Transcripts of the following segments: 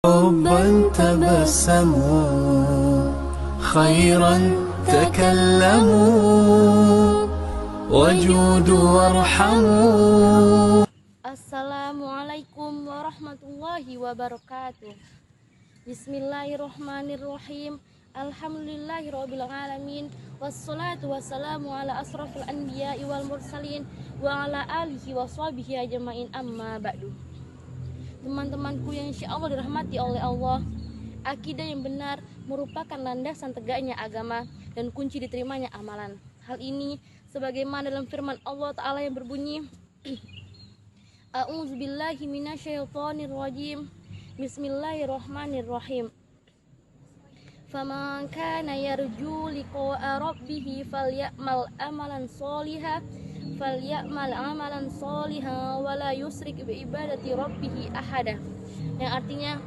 حبا تبسموا خيرا تكلموا وجودوا وارحموا. Assalamualaikum warahmatullahi wabarakatuh. Bismillahirrahmanirrahim. Alhamdulillahirabbil alamin. Wassalatu wassalamu ala asrofil anbiya'i wal mursalin wa ala alihi washabihi ajmain, amma ba'du. Teman-temanku yang insyaallah dirahmati oleh Allah, akidah yang benar merupakan landasan tegaknya agama dan kunci diterimanya amalan. Hal ini sebagaimana dalam firman Allah Ta'ala yang berbunyi, A'udzubillahi minasyaitonirrajim. Bismillahirrahmanirrahim. Faman kana yarju liqa'a rabbih falyamal amalan sholihan wa la yusrik bi ibadati rabbih ahada. Yang artinya,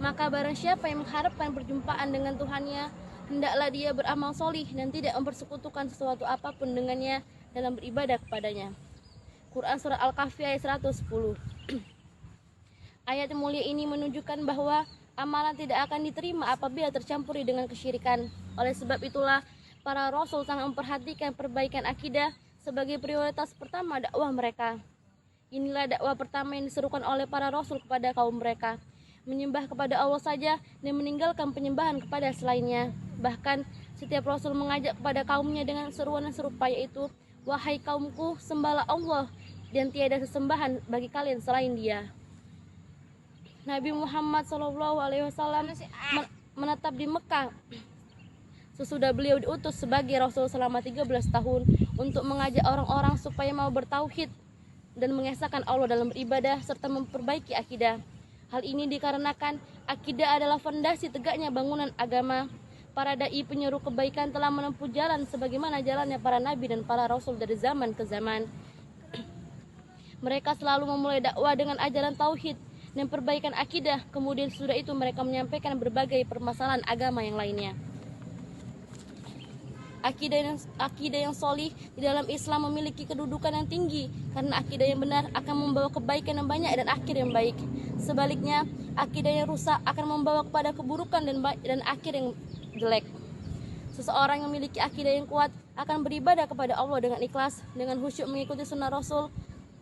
maka barang siapa yang mengharapkan perjumpaan dengan Tuhannya, hendaklah dia beramal solih dan tidak mempersekutukan sesuatu apapun dengannya dalam beribadah kepadanya. Quran Surah Al-Kahfi ayat 110. Ayat mulia ini menunjukkan bahwa amalan tidak akan diterima apabila tercampuri dengan kesyirikan. Oleh sebab itulah, para rasul sangat memperhatikan perbaikan akidah sebagai prioritas pertama dakwah mereka. Inilah dakwah pertama yang diserukan oleh para rasul kepada kaum mereka, menyembah kepada Allah saja dan meninggalkan penyembahan kepada selainnya. Bahkan setiap rasul mengajak kepada kaumnya dengan seruan yang serupa, yaitu, wahai kaumku, sembahlah Allah dan tiada sesembahan bagi kalian selain Dia. Nabi Muhammad SAW menetap di Mekah sesudah beliau diutus sebagai rasul selama 13 tahun untuk mengajak orang-orang supaya mau bertauhid dan mengesahkan Allah dalam beribadah serta memperbaiki akidah. Hal ini dikarenakan akidah adalah fondasi tegaknya bangunan agama. Para dai penyeru kebaikan telah menempuh jalan sebagaimana jalannya para nabi dan para rasul dari zaman ke zaman. Mereka selalu memulai dakwah dengan ajaran tauhid dan perbaikan akidah. Kemudian sesudah itu mereka menyampaikan berbagai permasalahan agama yang lainnya. Akidah yang solih di dalam Islam memiliki kedudukan yang tinggi karena akidah yang benar akan membawa kebaikan yang banyak dan akhir yang baik. Sebaliknya, akidah yang rusak akan membawa kepada keburukan dan akhir yang jelek. Seseorang yang memiliki akidah yang kuat akan beribadah kepada Allah dengan ikhlas, dengan khusyuk mengikuti sunnah Rasul.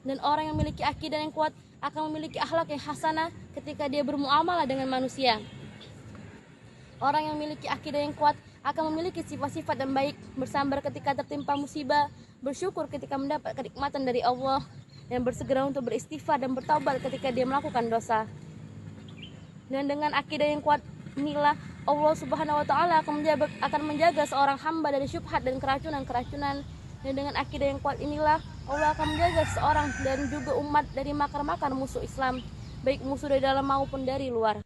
Dan orang yang memiliki akidah yang kuat akan memiliki akhlak yang hasanah ketika dia bermuamalah dengan manusia. Orang yang memiliki akidah yang kuat akan memiliki sifat-sifat yang baik, bersabar ketika tertimpa musibah, bersyukur ketika mendapat kenikmatan dari Allah, dan bersegera untuk beristighfar dan bertaubat ketika dia melakukan dosa. Dan dengan akidah yang kuat inilah Allah Subhanahu wa Ta'ala akan menjaga seorang hamba dari syubhat dan keracunan-keracunan. Dan dengan akidah yang kuat inilah Allah akan menjaga seorang dan juga umat dari makar-makar musuh Islam, baik musuh dari dalam maupun dari luar.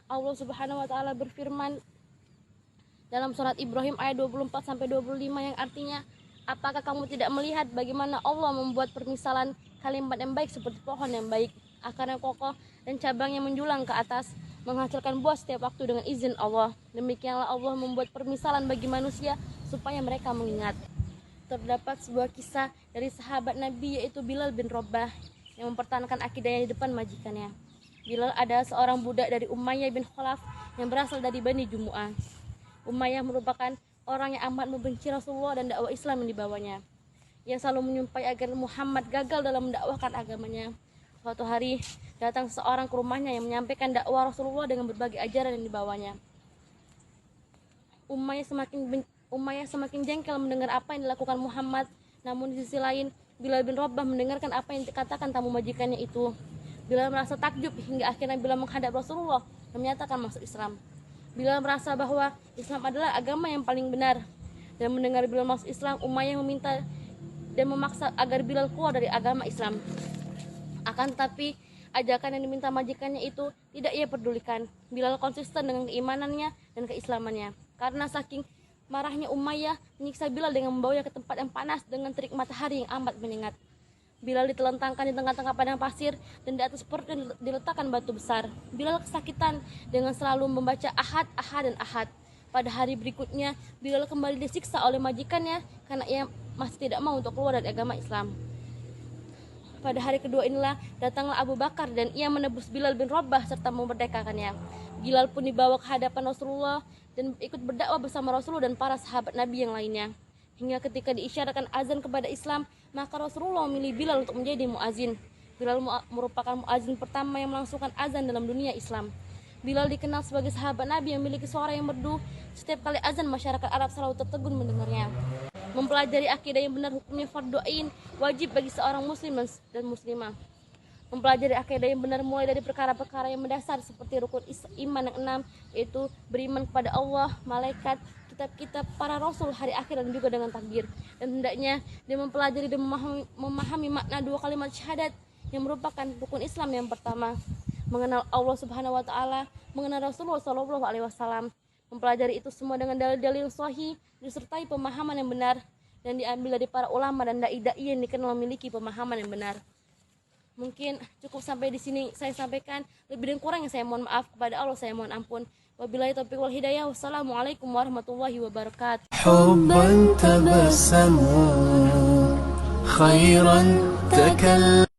Allah Subhanahu wa Ta'ala berfirman dalam surat Ibrahim ayat 24-25 yang artinya, apakah kamu tidak melihat bagaimana Allah membuat permisalan kalimat yang baik seperti pohon yang baik, akarnya kokoh dan cabangnya menjulang ke atas, menghasilkan buah setiap waktu dengan izin Allah. Demikianlah Allah membuat permisalan bagi manusia supaya mereka mengingat. Terdapat sebuah kisah dari sahabat Nabi, yaitu Bilal bin Rabah, yang mempertahankan akidahnya di depan majikannya. Bilal adalah seorang budak dari Umayyah bin Khalaf yang berasal dari Bani Jumu'ah. Umayyah merupakan orang yang amat membenci Rasulullah dan dakwah Islam yang dibawanya. Ia selalu menyumpahi agar Muhammad gagal dalam mendakwahkan agamanya. Suatu hari datang seseorang ke rumahnya yang menyampaikan dakwah Rasulullah dengan berbagai ajaran yang dibawanya. Umayyah semakin jengkel mendengar apa yang dilakukan Muhammad. Namun di sisi lain, Bilal bin Rabah mendengarkan apa yang dikatakan tamu majikannya itu. Bilal merasa takjub hingga akhirnya Bilal menghadap Rasulullah dan menyatakan masuk Islam. Bilal merasa bahwa Islam adalah agama yang paling benar. Dan mendengar Bilal masuk Islam, Umayyah meminta dan memaksa agar Bilal keluar dari agama Islam. Akan tetapi, ajakan yang diminta majikannya itu tidak ia pedulikan. Bilal konsisten dengan keimanannya dan keislamannya. Karena saking marahnya Umayyah menyiksa Bilal dengan membawanya ke tempat yang panas dengan terik matahari yang amat menyengat. Bilal ditelentangkan di tengah-tengah padang pasir dan di atas perutnya diletakkan batu besar. Bilal kesakitan dengan selalu membaca Ahad, Ahad, dan Ahad. Pada hari berikutnya, Bilal kembali disiksa oleh majikannya karena ia masih tidak mau untuk keluar dari agama Islam. Pada hari kedua inilah datanglah Abu Bakar dan ia menebus Bilal bin Rabah serta memerdekakannya. Bilal pun dibawa ke hadapan Rasulullah dan ikut berdakwah bersama Rasulullah dan para sahabat Nabi yang lainnya. Hingga ketika diisyaratkan azan kepada Islam, maka Rasulullah memilih Bilal untuk menjadi muazin. Bilal merupakan muazin pertama yang melangsungkan azan dalam dunia Islam. Bilal dikenal sebagai sahabat Nabi yang memiliki suara yang merdu. Setiap kali azan, masyarakat Arab selalu tertegun mendengarnya. Mempelajari akidah yang benar hukumnya fardu ain, wajib bagi seorang muslim dan muslimah. Mempelajari akidah yang benar mulai dari perkara-perkara yang mendasar seperti rukun iman yang 6, yaitu beriman kepada Allah, malaikat, kitab-kitab, para rasul, hari akhir dan juga dengan takdir. Dan hendaknya dia mempelajari dan memahami makna dua kalimat syahadat yang merupakan rukun Islam yang pertama, mengenal Allah Subhanahu wa taala, mengenal Rasulullah sallallahu alaihi wasallam. Mempelajari itu semua dengan dalil-dalil sahih disertai pemahaman yang benar dan diambil dari para ulama dan dai-dai yang dikenal memiliki pemahaman yang benar. Mungkin cukup sampai di sini saya sampaikan. Lebih dan kurangnya saya mohon maaf, kepada Allah saya mohon ampun. Wabillahi taufiq wal hidayah. Wassalamualaikum warahmatullahi wabarakatuh. حبا تبسموا خيرا تكلموا